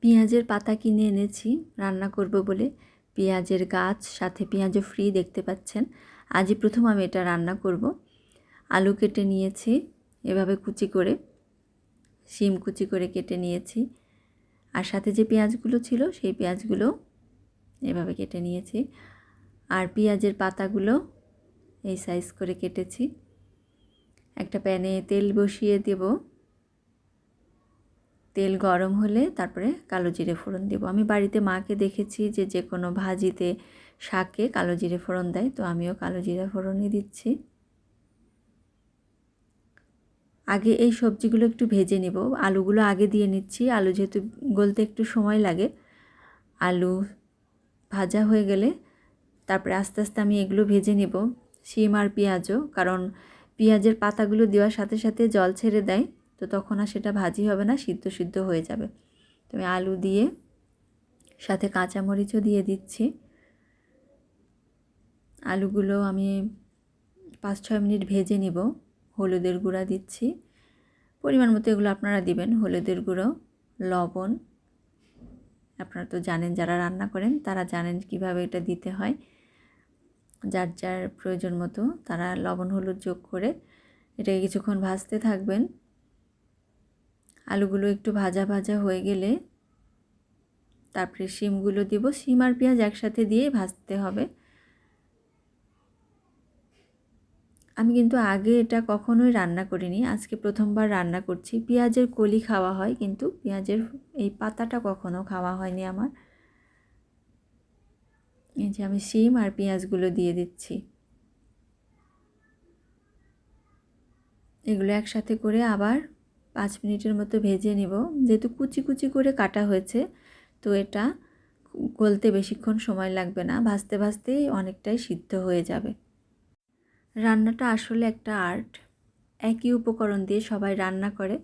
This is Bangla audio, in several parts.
পেঁয়াজের পাতা কিনে এনেছি রান্না করব বলে। পেঁয়াজের গাছ, সাথে পেঁয়াজও ফ্রি, দেখতে পাচ্ছেন। আজই প্রথম আমি এটা রান্না করব। আলু কেটে নিয়েছি এভাবে কুচি করে, শিম কুচি করে কেটে নিয়েছি, আর সাথে যে পেঁয়াজগুলো ছিল সেই পেঁয়াজগুলো এভাবে কেটে নিয়েছি। আর পেঁয়াজের পাতাগুলো এই সাইজ করে কেটেছি। একটা প্যানে তেল বসিয়ে দেব। তেল গরম হলে তারপরে কালো জিরে ফোড়ন দেব। আমি বাড়িতে মাকে দেখেছি যে কোনো ভাজিতে, শাকে কালো জিরে ফোড়ন দেয়, তো আমিও কালো জিরে ফোড়নই দিচ্ছি। আগে এই সবজিগুলো একটু ভেজে নেব। আলুগুলো আগে দিয়ে নিচ্ছি, আলু যেহেতু গলতে একটু সময় লাগে। আলু ভাজা হয়ে গেলে তারপরে আস্তে আস্তে আমি এগুলো ভেজে নেব, শিম আর পেঁয়াজও, কারণ পেঁয়াজের পাতাগুলো দেওয়ার সাথে সাথে জল ছেড়ে দেয়, তো তখন আর সেটা ভাজি হবে না, সিদ্ধ সিদ্ধ হয়ে যাবে। তো আমি আলু দিয়ে সাথে কাঁচামরিচও দিয়ে দিচ্ছি। আলুগুলো আমি 5-6 মিনিট ভেজে নিব। হলুদের গুঁড়া দিচ্ছি, পরিমাণ মতো এগুলো আপনারা দিবেন। হলুদের গুঁড়ো, লবণ, আপনারা তো জানেন, যারা রান্না করেন তারা জানেন কিভাবে এটা দিতে হয়। যার যার প্রয়োজন মতো তারা লবণ হলুদ যোগ করে এটাকে কিছুক্ষণ ভাজতে থাকবেন। আলুগুলো একটু ভাজা ভাজা হয়ে গেলে তারপরে শিমগুলো দিব। শিম আর পেঁয়াজ একসাথে দিয়ে ভাজতে হবে। আমি কিন্তু আগে এটা কখনোই রান্না করিনি, আজকে প্রথমবার রান্না করছি। পেঁয়াজের কলি খাওয়া হয়, কিন্তু পেঁয়াজের এই পাতাটা কখনো খাওয়া হয়নি আমার। এই যে আমি শিম আর পেঁয়াজগুলো দিয়ে দিচ্ছি। এগুলো একসাথে করে আবার 5 মিনিটের মতো ভেজে নেব। যেহেতু কুচি কুচি করে কাটা হয়েছে, তো এটা গলতে বেশিক্ষণ সময় লাগবে না, ভাজতে ভাজতেই অনেকটাই সিদ্ধ হয়ে যাবে। রান্নাটা আসলে একটা আর্ট। একই উপকরণ দিয়ে সবাই রান্না করে,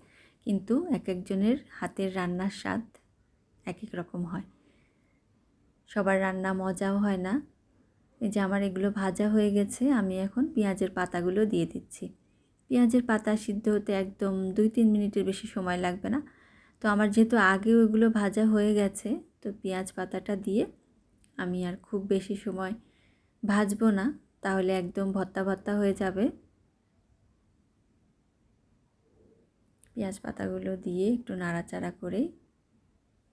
কিন্তু এক একজনের হাতের রান্নার স্বাদ এক এক রকম হয়, সবার রান্না মজাও হয় না। এই যে আমার এগুলো ভাজা হয়ে গেছে, আমি এখন পেঁয়াজের পাতাগুলো দিয়ে দিচ্ছি। পেঁয়াজের পাতা সিদ্ধ হতে একদম 2-3 মিনিটের বেশি সময় লাগবে না। তো আমার যেহেতু আগে ওইগুলো ভাজা হয়ে গেছে, তো পেঁয়াজ পাতাটা দিয়ে আমি আর খুব বেশি সময় ভাজবো না, তাহলে একদম ভর্তা ভর্তা হয়ে যাবে। পেঁয়াজ পাতাগুলো দিয়ে একটু নাড়াচাড়া করে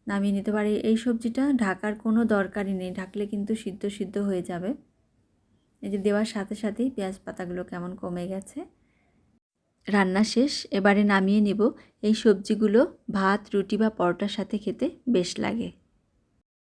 নামিয়ে নিতে পারি। এই সবজিটা ঢাকার কোনো দরকারই নেই, ঢাকলে কিন্তু সিদ্ধ সিদ্ধ হয়ে যাবে। এই যে দেওয়ার সাথে সাথেই পেঁয়াজ পাতাগুলো কেমন কমে গেছে। রান্না শেষ, এবারে নামিয়ে নেব। এই সবজিগুলো ভাত, রুটি বা পরোটার সাথে খেতে বেশ লাগে।